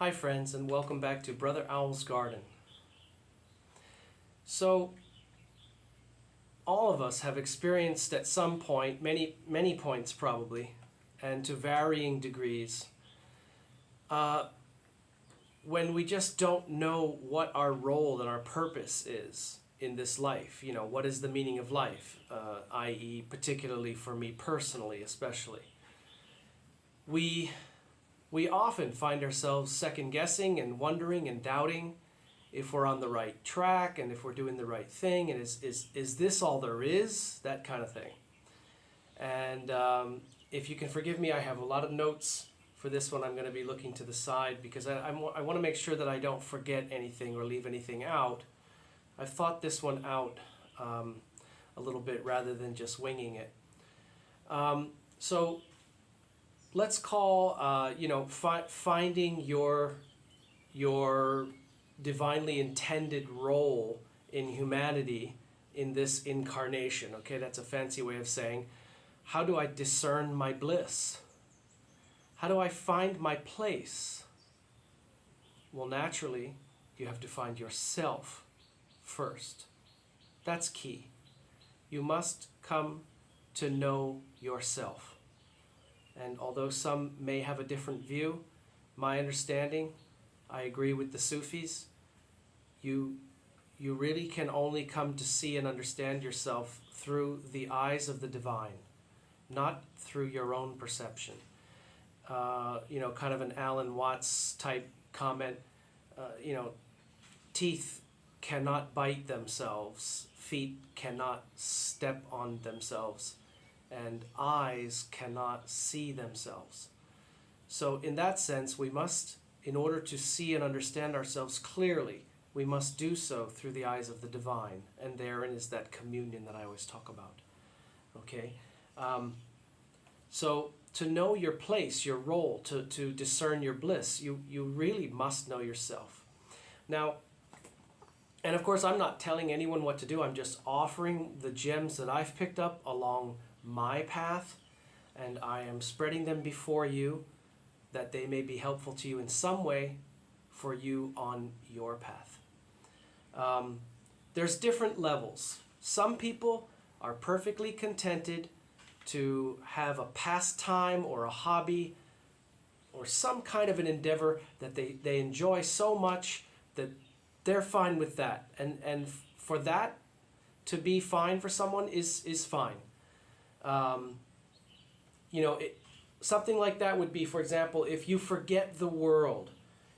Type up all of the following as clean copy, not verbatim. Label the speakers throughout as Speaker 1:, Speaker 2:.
Speaker 1: Hi friends, and welcome back to Brother Owl's Garden. So, all of us have experienced at some point, many points probably, and to varying degrees, when we just don't know what our role and our purpose is in this life. What is the meaning of life, i.e. particularly for me personally especially. We often find ourselves second-guessing and wondering and doubting if we're on the right track and if we're doing the right thing, and is this all there is, that kind of thing. And if you can forgive me, I have a lot of notes for this one. I'm going to be looking to the side because I want to make sure that I don't forget anything or leave anything out. I've thought this one out a little bit rather than just winging it. So let's call, finding your divinely intended role in humanity in this incarnation. Okay, that's a fancy way of saying, how do I discern my bliss? How do I find my place? Well, naturally, you have to find yourself first. That's key. You must come to know yourself. And although some may have a different view, my understanding, I agree with the Sufis, you really can only come to see and understand yourself through the eyes of the divine, not through your own perception. Kind of an Alan Watts type comment, teeth cannot bite themselves, feet cannot step on themselves, and eyes cannot see themselves. So in that sense, we must, in order to see and understand ourselves clearly, we must do so through the eyes of the divine. And therein is that communion that I always talk about. Okay? So to know your place, your role, to discern your bliss, you really must know yourself. Now, and of course, I'm not telling anyone what to do. I'm just offering the gems that I've picked up along my path, and I am spreading them before you that they may be helpful to you in some way for you on your path. There's different levels. Some people are perfectly contented to have a pastime or a hobby or some kind of an endeavor that they enjoy so much that they're fine with that. And for that to be fine for someone is fine. Something like that would be, for example, if you forget the world,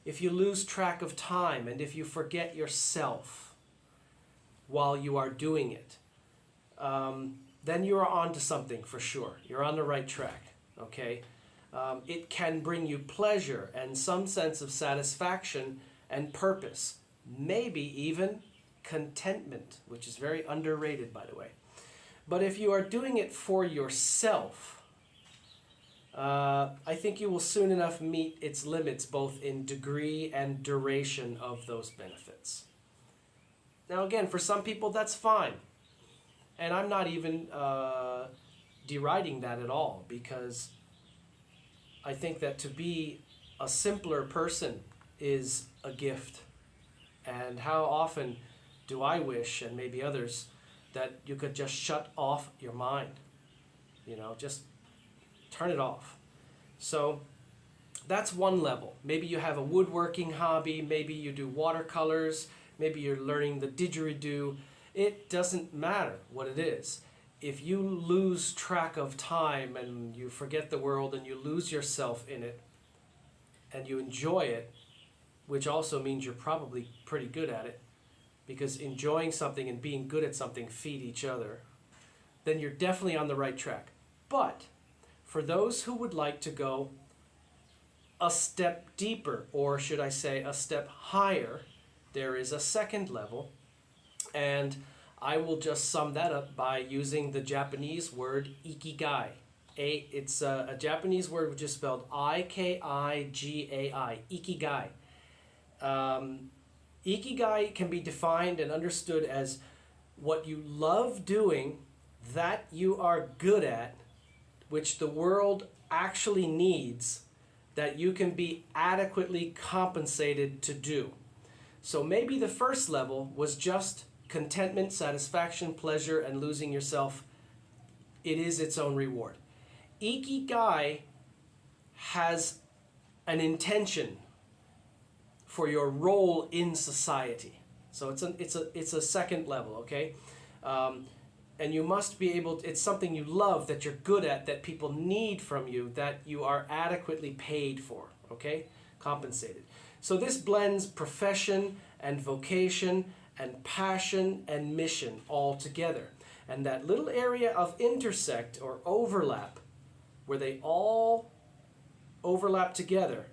Speaker 1: if you lose track of time, and if you forget yourself while you are doing it, then you are on to something for sure. You're on the right track, okay? It can bring you pleasure and some sense of satisfaction and purpose, maybe even contentment, which is very underrated, by the way. But if you are doing it for yourself, I think you will soon enough meet its limits, both in degree and duration of those benefits. Now again, for some people that's fine. And I'm not even deriding that at all, because I think that to be a simpler person is a gift. And how often do I wish, and maybe others, that you could just shut off your mind. Just turn it off. So that's one level. Maybe you have a woodworking hobby, maybe you do watercolors, maybe you're learning the didgeridoo. It doesn't matter what it is. If you lose track of time and you forget the world and you lose yourself in it and you enjoy it, which also means you're probably pretty good at it, because enjoying something and being good at something feed each other, then you're definitely on the right track. But for those who would like to go a step deeper, or should I say a step higher, there is a second level, and I will just sum that up by using the Japanese word ikigai. It's a Japanese word which is spelled I-K-I-G-A-I, ikigai. Ikigai can be defined and understood as what you love doing, that you are good at, which the world actually needs, that you can be adequately compensated to do. So maybe the first level was just contentment, satisfaction, pleasure, and losing yourself. It is its own reward. Ikigai has an intention for your role in society. So it's a second level, okay? And you must be able to, it's something you love, that you're good at, that people need from you, that you are adequately paid for, okay? Compensated. So this blends profession and vocation and passion and mission all together. And that little area of intersect or overlap, where they all overlap together,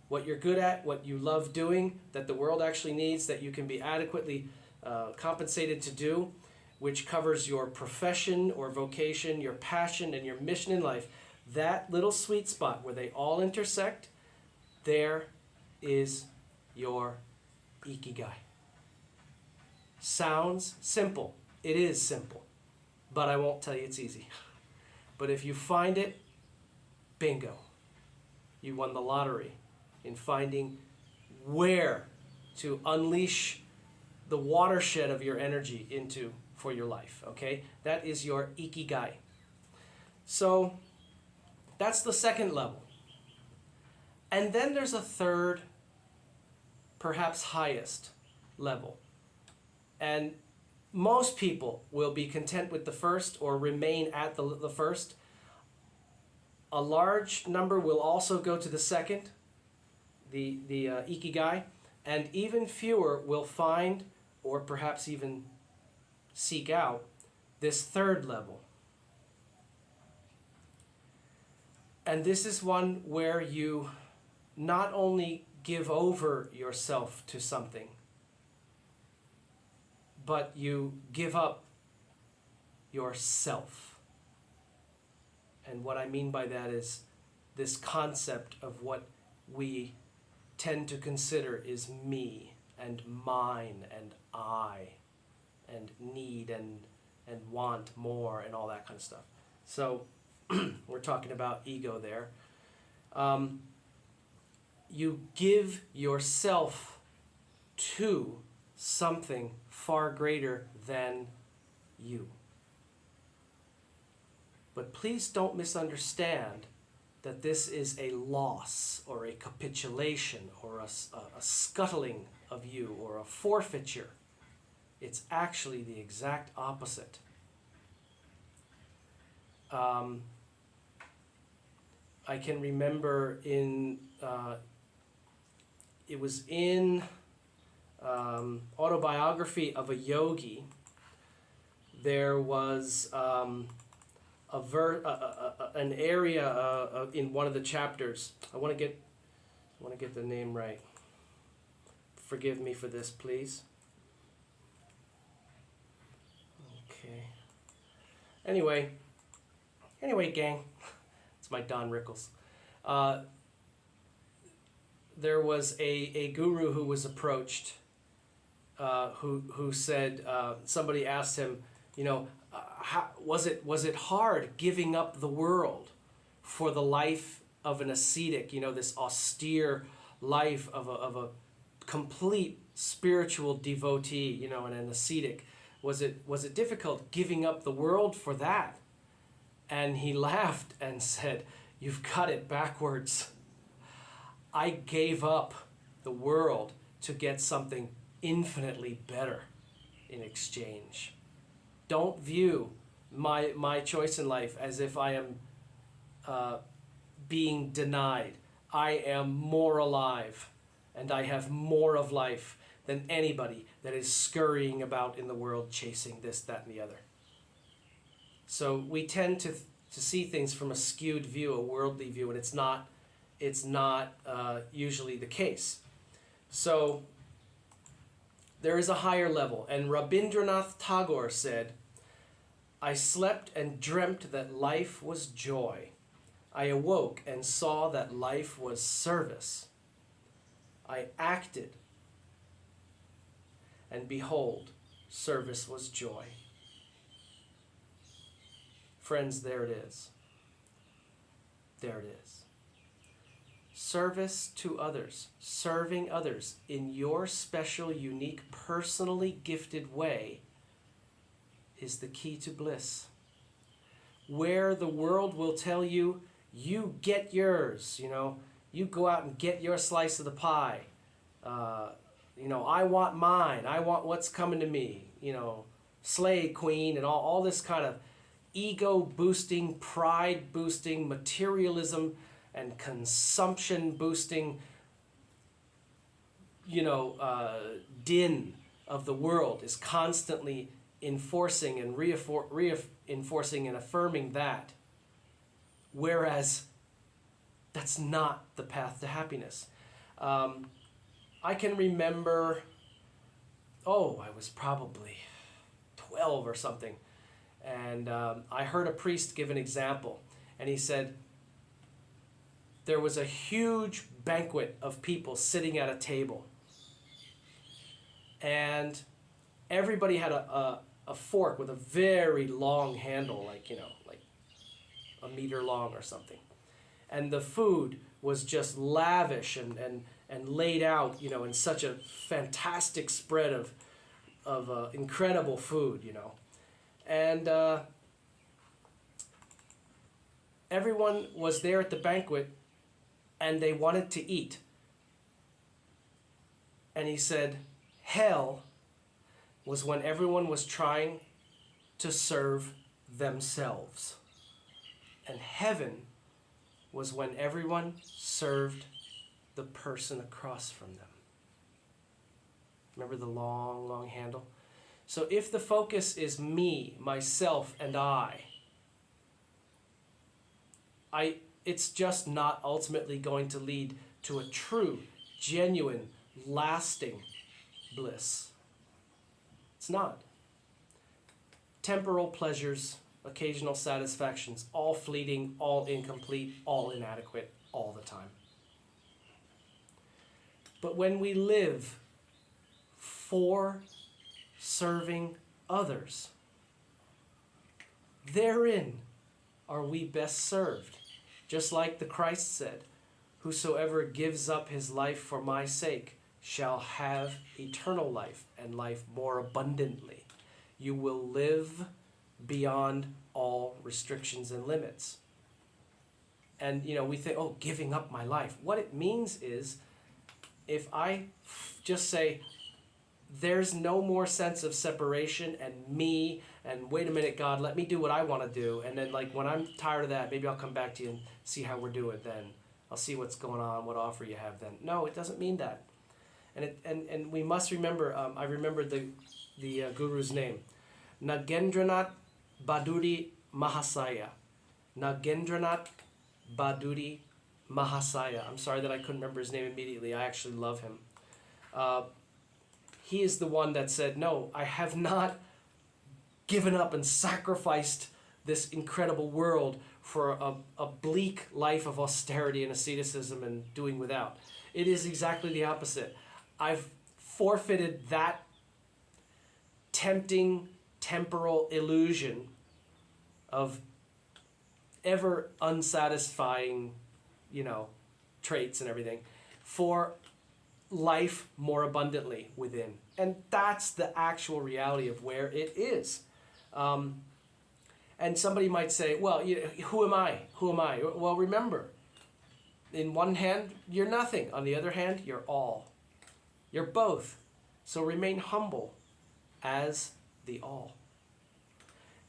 Speaker 1: what you're good at, what you love doing, that the world actually needs, that you can be adequately compensated to do, which covers your profession or vocation, your passion, and your mission in life, that little sweet spot where they all intersect, there is your Ikigai. Sounds simple. It is simple. But I won't tell you it's easy. But if you find it, bingo. You won the lottery in finding where to unleash the watershed of your energy into for your life, okay? That is your Ikigai. So that's the second level. And then there's a third, perhaps highest level. And most people will be content with the first or remain at the first. A large number will also go to the second, the Ikigai, and even fewer will find or perhaps even seek out this third level. And this is one where you not only give over yourself to something, but you give up yourself. And what I mean by that is this concept of what we tend to consider is me and mine and I and need and want more and all that kind of stuff. So we're talking about ego there. You give yourself to something far greater than you. But please don't misunderstand that this is a loss or a capitulation or a scuttling of you or a forfeiture. It's actually the exact opposite. I can remember it was in Autobiography of a Yogi, there was an area in one of the chapters. I want to get the name right. Forgive me for this, please. Okay. Anyway, gang. It's my Don Rickles. There was a guru who was approached, who said, somebody asked him, how, was it hard giving up the world for the life of an ascetic, this austere life of a complete spiritual devotee, and an ascetic? Was it difficult giving up the world for that? And he laughed and said, "You've got it backwards. I gave up the world to get something infinitely better in exchange. Don't view my choice in life as if I am being denied. I am more alive, and I have more of life than anybody that is scurrying about in the world chasing this, that, and the other." So we tend to see things from a skewed view, a worldly view, and it's not usually the case. So there is a higher level, and Rabindranath Tagore said, "I slept and dreamt that life was joy. I awoke and saw that life was service. I acted, and behold, service was joy." Friends, there it is. There it is. service to others, serving others in your special, unique, personally gifted way is the key to bliss. Where the world will tell you, you get yours, you go out and get your slice of the pie. I want mine. I want what's coming to me. Slay queen and all this kind of ego-boosting, pride-boosting, materialism and consumption-boosting, din of the world is constantly enforcing and reinforcing and affirming that. Whereas that's not the path to happiness. I can remember, I was probably 12 or something, and I heard a priest give an example, and he said there was a huge banquet of people sitting at a table, and everybody had a fork with a very long handle, like a meter long or something, and the food was just lavish and laid out, in such a fantastic spread of incredible food, and everyone was there at the banquet, and they wanted to eat. And he said, hell was when everyone was trying to serve themselves, and heaven was when everyone served the person across from them. Remember the long, long handle? So if the focus is me, myself, and it's just not ultimately going to lead to a true, genuine, lasting bliss. It's not. Temporal pleasures, occasional satisfactions, all fleeting, all incomplete, all inadequate, all the time. But when we live for serving others, therein are we best served. Just like the Christ said, whosoever gives up his life for my sake shall have eternal life and life more abundantly. You will live beyond all restrictions and limits. And, we think, giving up my life. What it means is, if I just say, there's no more sense of separation and me, and wait a minute, God, let me do what I want to do. And then when I'm tired of that, maybe I'll come back to you and see how we're doing then. I'll see what's going on, what offer you have then. No, it doesn't mean that. And we must remember, I remember the guru's name, Nagendranath Tagore Mahasaya. Nagendranath Tagore Mahasaya. I'm sorry that I couldn't remember his name immediately. I actually love him. He is the one that said, no, I have not given up and sacrificed this incredible world for a bleak life of austerity and asceticism and doing without. It is exactly the opposite. I've forfeited that tempting temporal illusion of ever unsatisfying, traits and everything for life more abundantly within. And that's the actual reality of where it is. And somebody might say, well, who am I? Who am I? Well, remember, in one hand, you're nothing. On the other hand, you're all. You're both. So remain humble as the all.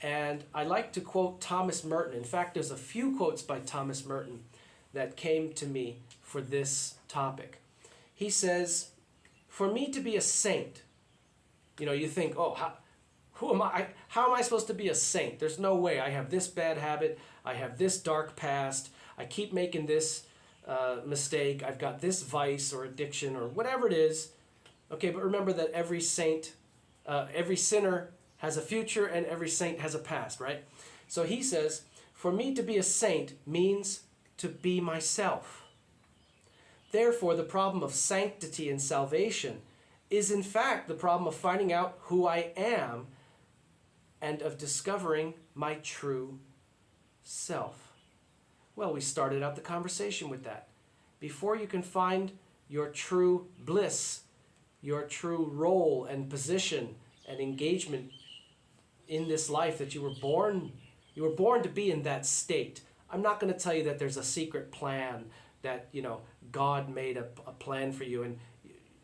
Speaker 1: And I like to quote Thomas Merton. In fact, there's a few quotes by Thomas Merton that came to me for this topic. He says, for me to be a saint, you think, who am I? How am I supposed to be a saint? There's no way. I have this bad habit. I have this dark past. I keep making this mistake. I've got this vice or addiction or whatever it is. Okay, but remember that every saint, every sinner has a future and every saint has a past, right? So he says, for me to be a saint means to be myself. Therefore, the problem of sanctity and salvation is in fact the problem of finding out who I am and of discovering my true self. Well, we started out the conversation with that. before you can find your true bliss, your true role and position and engagement in this life that you were born to be in that state. I'm not going to tell you that there's a secret plan that, God made a plan for you and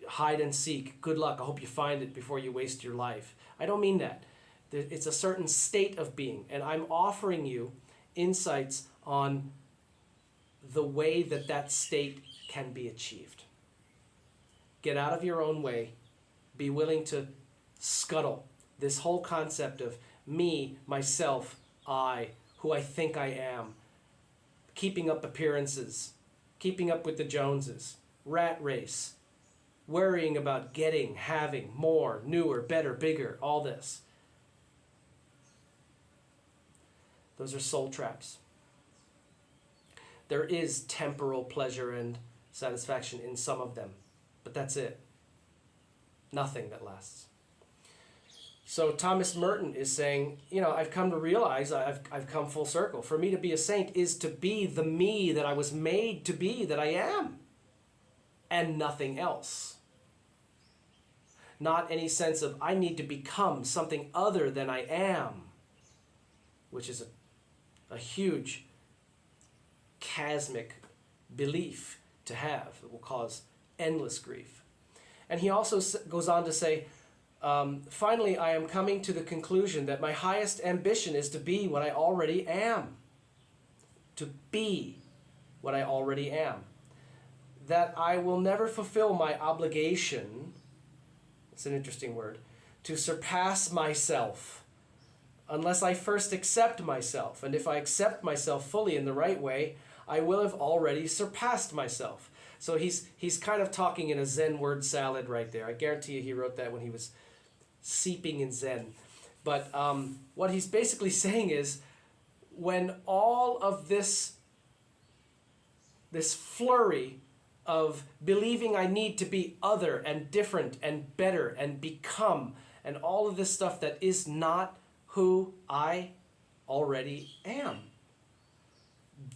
Speaker 1: hide and seek. Good luck. I hope you find it before you waste your life. I don't mean that. It's a certain state of being, and I'm offering you insights on the way that state can be achieved. Get out of your own way. Be willing to scuttle this whole concept of me, myself, I, who I think I am, keeping up appearances, keeping up with the Joneses, rat race, worrying about getting, having, more, newer, better, bigger, all this. Those are soul traps. There is temporal pleasure and satisfaction in some of them, but that's it. Nothing that lasts. So Thomas Merton is saying, I've come to realize, I've come full circle. For me to be a saint is to be the me that I was made to be, that I am, and nothing else. Not any sense of I need to become something other than I am, which is a huge chasmic belief to have that will cause endless grief. And he also goes on to say, finally, I am coming to the conclusion that my highest ambition is to be what I already am. To be what I already am. That I will never fulfill my obligation, it's an interesting word, to surpass myself unless I first accept myself. And if I accept myself fully in the right way, I will have already surpassed myself. So he's kind of talking in a Zen word salad right there. I guarantee you he wrote that when he was seeping in Zen. But what he's basically saying is, when all of this flurry of believing I need to be other and different and better and become and all of this stuff that is not who I already am.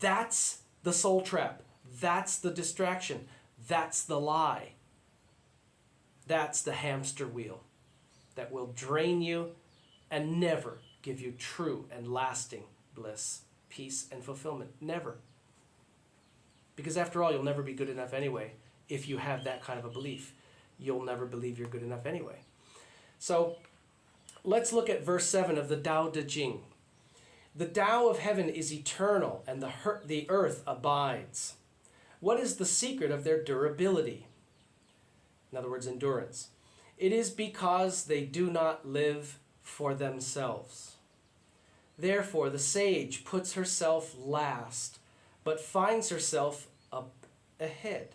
Speaker 1: That's the soul trap. That's the distraction. That's the lie. That's the hamster wheel that will drain you and never give you true and lasting bliss, peace, and fulfillment. Never. Because after all, you'll never be good enough anyway. If you have that kind of a belief, you'll never believe you're good enough anyway. So let's look at verse 7 of the Tao Te Ching. The Tao of Heaven is eternal, and the earth abides. What is the secret of their durability? In other words, endurance. It is because they do not live for themselves. Therefore, the sage puts herself last, but finds herself up ahead.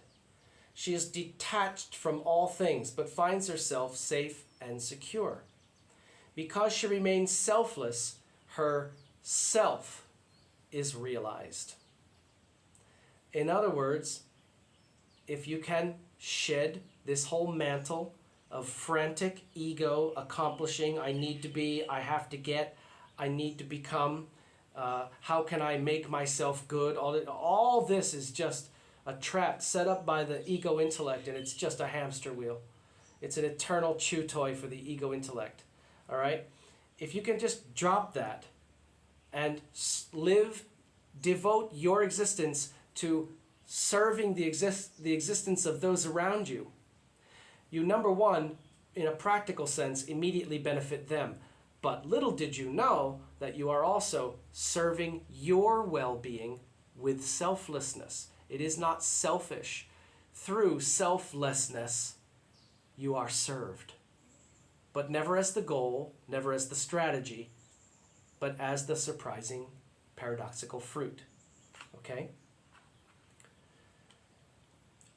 Speaker 1: She is detached from all things, but finds herself safe and secure. Because she remains selfless, her self is realized. In other words, if you can shed this whole mantle of frantic ego, accomplishing, I need to be, I have to get, I need to become, how can I make myself good? All this is just a trap set up by the ego intellect, and it's just a hamster wheel. It's an eternal chew toy for the ego intellect. All right? If you can just drop that and devote your existence to serving the existence of those around you, you, number one, in a practical sense, immediately benefit them. But little did you know that you are also serving your well-being with selflessness. It is not selfish. Through selflessness, you are served. But never as the goal, never as the strategy, but as the surprising, paradoxical fruit. Okay?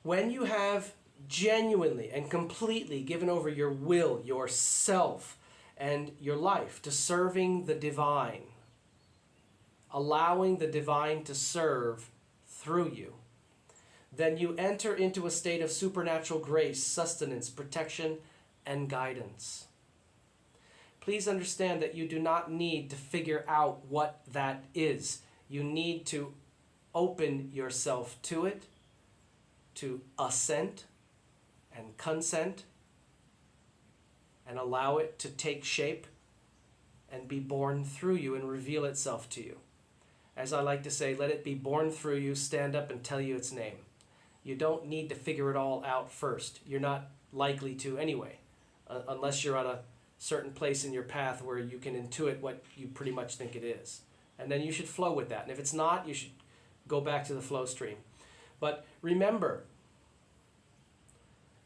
Speaker 1: When you have genuinely and completely given over your will, yourself, and your life to serving the divine, allowing the divine to serve through you, then you enter into a state of supernatural grace, sustenance, protection, and guidance. Please understand that you do not need to figure out what that is. You need to open yourself to it to assent and consent and allow it to take shape and be born through you and reveal itself to you. As I like to say, let it be born through you, stand up and tell you its name. You don't need to figure it all out first. You're not likely to anyway, unless you're at a certain place in your path where you can intuit what you pretty much think it is. And then you should flow with that. And if it's not, you should go back to the flow stream. But remember,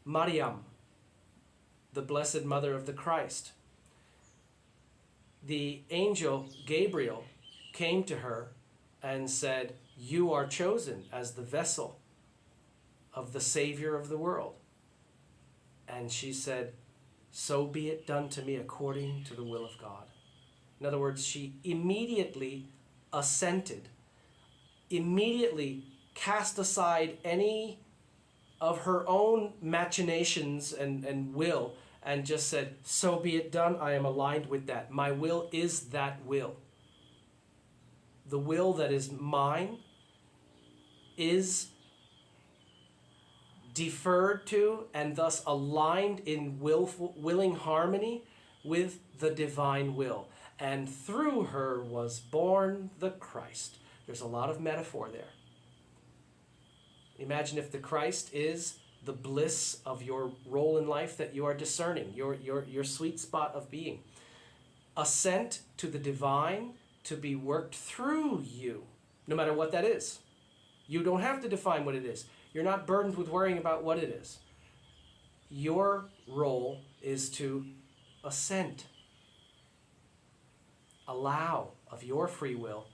Speaker 1: Mariam, the Blessed Mother of the Christ, the angel Gabriel came to her and said, "You are chosen as the vessel of the Savior of the world." And she said, "So be it done to me according to the will of God." In other words, she immediately assented, immediately cast aside any of her own machinations and will, and just said, "So be it done, I am aligned with that. My will is that will. The will that is mine is deferred to and thus aligned in willing harmony with the divine will. And through her was born the Christ." There's a lot of metaphor there. Imagine if the Christ is the bliss of your role in life that you are discerning, your sweet spot of being. Assent to the divine to be worked through you, no matter what that is. You don't have to define what it is. You're not burdened with worrying about what it is. Your role is to assent. Allow of your free will,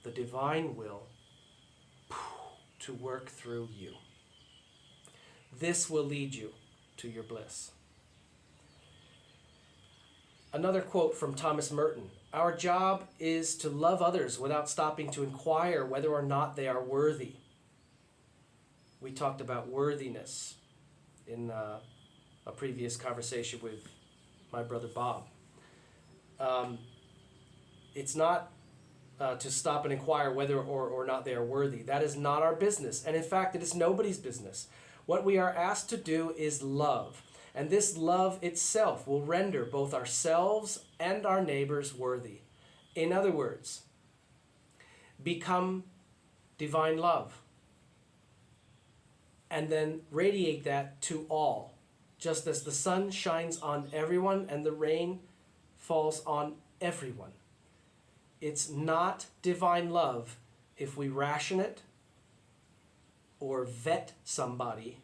Speaker 1: the divine will, to work through you. This will lead you to your bliss. Another quote from Thomas Merton: "Our job is to love others without stopping to inquire whether or not they are worthy." We talked about worthiness in a previous conversation with my brother Bob. It's not to stop and inquire whether or not they are worthy. That is not our business. And in fact, it is nobody's business. What we are asked to do is love. And this love itself will render both ourselves and our neighbors worthy. In other words, become divine love. And then radiate that to all. Just as the sun shines on everyone and the rain falls on everyone. It's not divine love if we ration it or vet somebody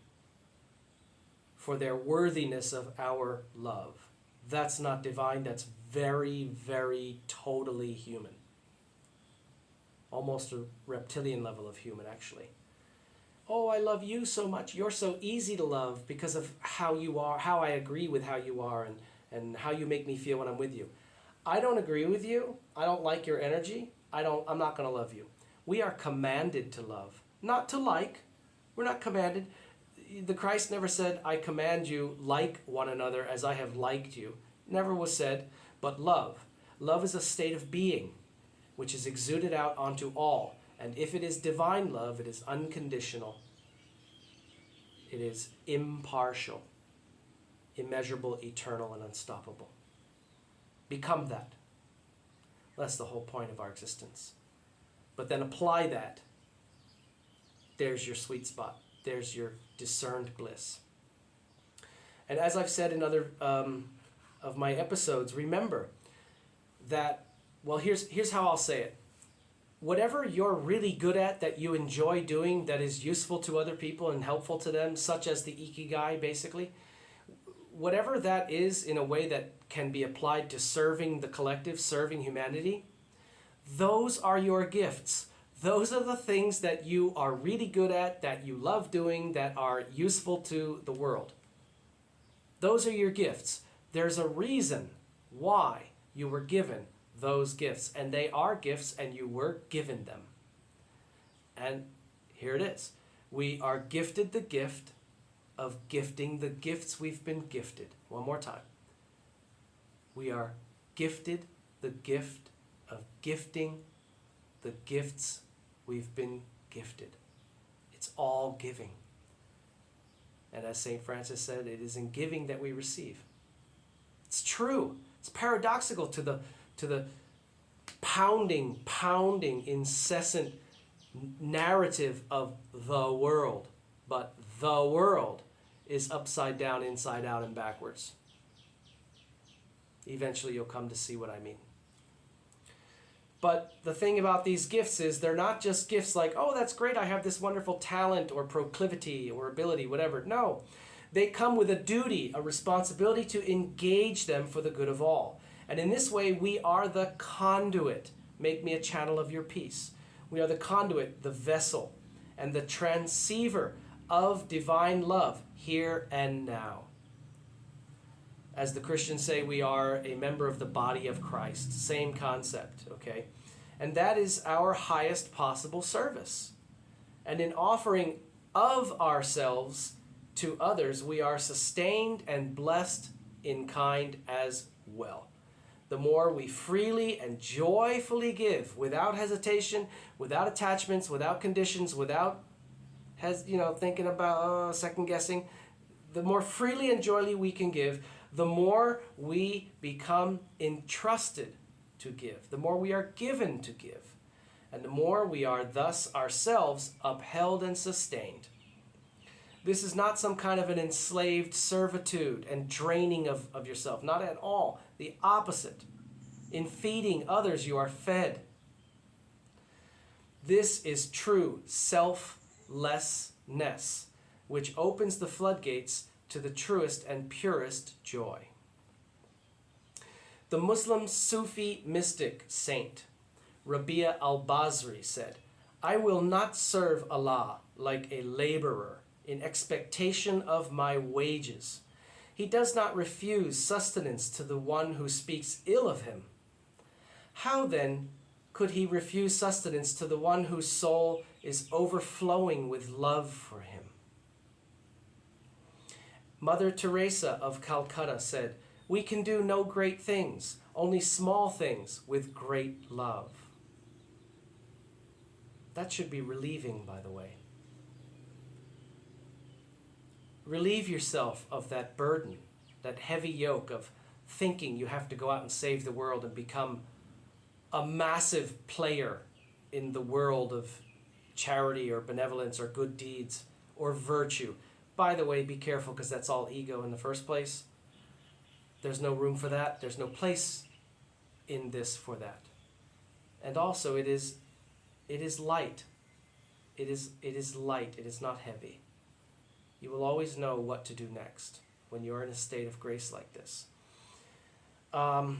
Speaker 1: for their worthiness of our love. That's not divine. That's very, very totally human. Almost a reptilian level of human, actually. "Oh, I love you so much. You're so easy to love because of how you are, how I agree with how you are, and how you make me feel when I'm with you." I don't agree with you. I don't like your energy. I'm not going to love you. We are commanded to love, not to like. We're not commanded. The Christ never said, "I command you like one another as I have liked you." Never was said, but love. Love is a state of being which is exuded out onto all. And if it is divine love, it is unconditional. It is impartial, immeasurable, eternal, and unstoppable. Become that. That's the whole point of our existence. But then apply that. There's your sweet spot. There's your discerned bliss. And as I've said in other of my episodes, remember that, well, here's how I'll say it. Whatever you're really good at, that you enjoy doing, that is useful to other people and helpful to them, such as the ikigai, basically, whatever that is in a way that can be applied to serving the collective, serving humanity, those are your gifts. Those are the things that you are really good at, that you love doing, that are useful to the world. Those are your gifts. There's a reason why you were given those gifts, and they are gifts, and you were given them. And here it is. We are gifted the gift of gifting the gifts we've been gifted. One more time. We are gifted the gift of gifting the gifts we've been gifted. It's all giving. And as St. Francis said, it is in giving that we receive. It's true. It's paradoxical to the pounding, incessant narrative of the world. But the world is upside down, inside out, and backwards. Eventually you'll come to see what I mean. But the thing about these gifts is they're not just gifts like, oh, that's great, I have this wonderful talent or proclivity or ability, whatever. No, they come with a duty, a responsibility to engage them for the good of all. And in this way, we are the conduit. Make me a channel of your peace. We are the conduit, the vessel, and the transceiver of divine love here and now. As the Christians say, we are a member of the body of Christ. Same concept, okay? And that is our highest possible service. And in offering of ourselves to others, we are sustained and blessed in kind as well. The more we freely and joyfully give, without hesitation, without attachments, without conditions, without thinking about second guessing, the more freely and joyfully we can give, the more we become entrusted to give, the more we are given to give, and the more we are thus ourselves upheld and sustained. This is not some kind of an enslaved servitude and draining of yourself, not at all. The opposite. In feeding others, you are fed. This is true selflessness, which opens the floodgates to the truest and purest joy. The Muslim Sufi mystic saint, Rabia al-Basri, said, I will not serve Allah like a laborer in expectation of my wages. He does not refuse sustenance to the one who speaks ill of him. How then could he refuse sustenance to the one whose soul is overflowing with love for him? Mother Teresa of Calcutta said, we can do no great things, only small things with great love. That should be relieving, by the way. Relieve yourself of that burden, that heavy yoke of thinking you have to go out and save the world and become a massive player in the world of charity or benevolence or good deeds or virtue. By the way, be careful, because that's all ego in the first place. There's no room for that. There's no place in this for that. And also, it is light. It is light. It is not heavy. You will always know what to do next when you're in a state of grace like this. I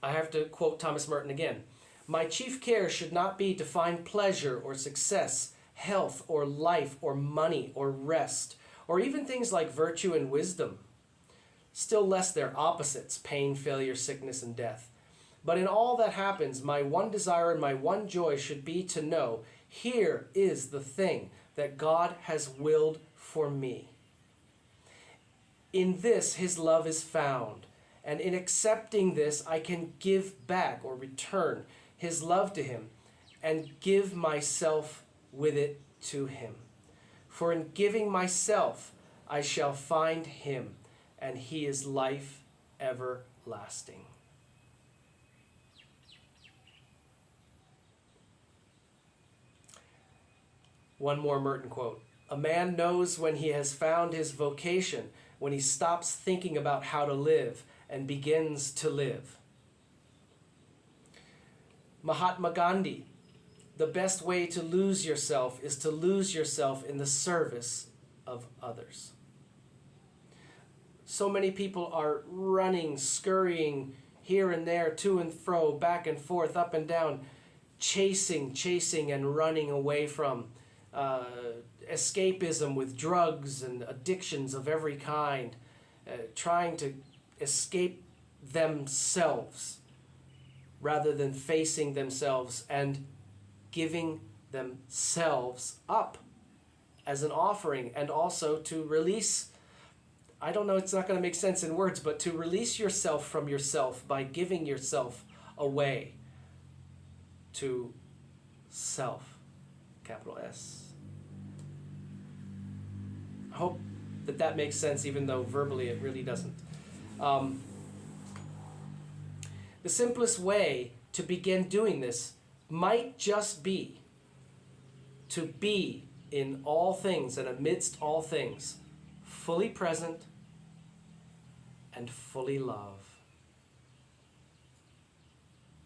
Speaker 1: have to quote Thomas Merton again. My chief care should not be to find pleasure or success, health or life or money or rest, or even things like virtue and wisdom. Still less their opposites, pain, failure, sickness, and death. But in all that happens, my one desire and my one joy should be to know, here is the thing that God has willed for me. In this, his love is found, and in accepting this, I can give back or return his love to him and give myself with it to him. For in giving myself, I shall find him, and he is life everlasting. One more Merton quote. A man knows when he has found his vocation, when he stops thinking about how to live and begins to live. Mahatma Gandhi. The best way to lose yourself is to lose yourself in the service of others. So many people are running, scurrying here and there, to and fro, back and forth, up and down, chasing and running away from escapism with drugs and addictions of every kind, trying to escape themselves rather than facing themselves and giving themselves up as an offering, and also to release, I don't know, it's not going to make sense in words, but to release yourself from yourself by giving yourself away to self, capital S. hope that that makes sense, even though verbally it really doesn't. The simplest way to begin doing this might just be to be in all things and amidst all things, fully present and fully love.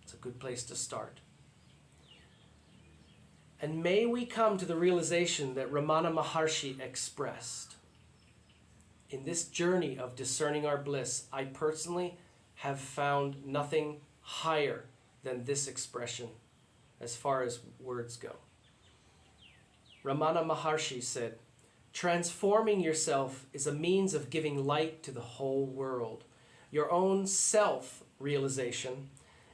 Speaker 1: It's a good place to start. And may we come to the realization that Ramana Maharshi expressed. In this journey of discerning our bliss, I personally have found nothing higher than this expression as far as words go. Ramana Maharshi said, transforming yourself is a means of giving light to the whole world. Your own self-realization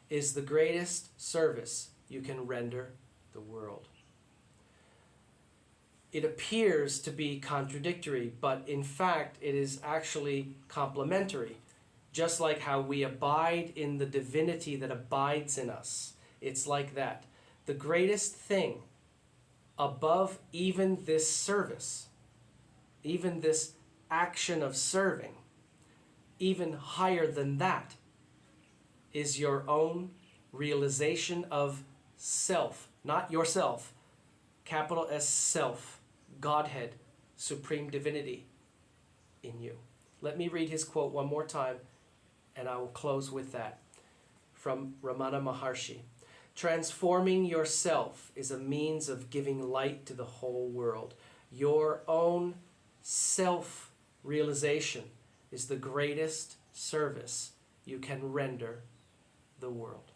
Speaker 1: is the greatest service you can render the world. It appears to be contradictory, but in fact it is actually complementary. Just like how we abide in the divinity that abides in us. It's like that. The greatest thing above even this service, even this action of serving, even higher than that, is your own realization of self. Not yourself, capital S self, Godhead, supreme divinity in you. Let me read his quote one more time, and I will close with that. From Ramana Maharshi. Transforming yourself is a means of giving light to the whole world. Your own self-realization is the greatest service you can render the world.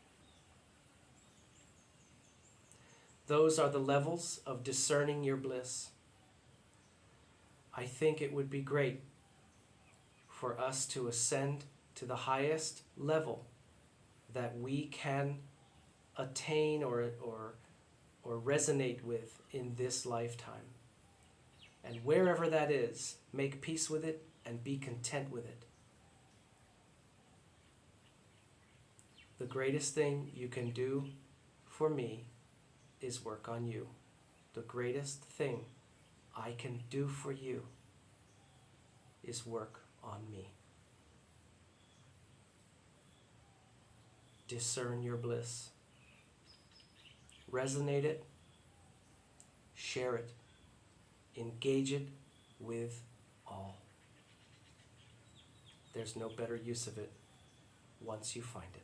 Speaker 1: Those are the levels of discerning your bliss. I think it would be great for us to ascend to the highest level that we can attain or resonate with in this lifetime. And wherever that is, make peace with it and be content with it. The greatest thing you can do for me is work on you. The greatest thing I can do for you is work on me. Discern your bliss. Resonate it. Share it. Engage it with all. There's no better use of it once you find it.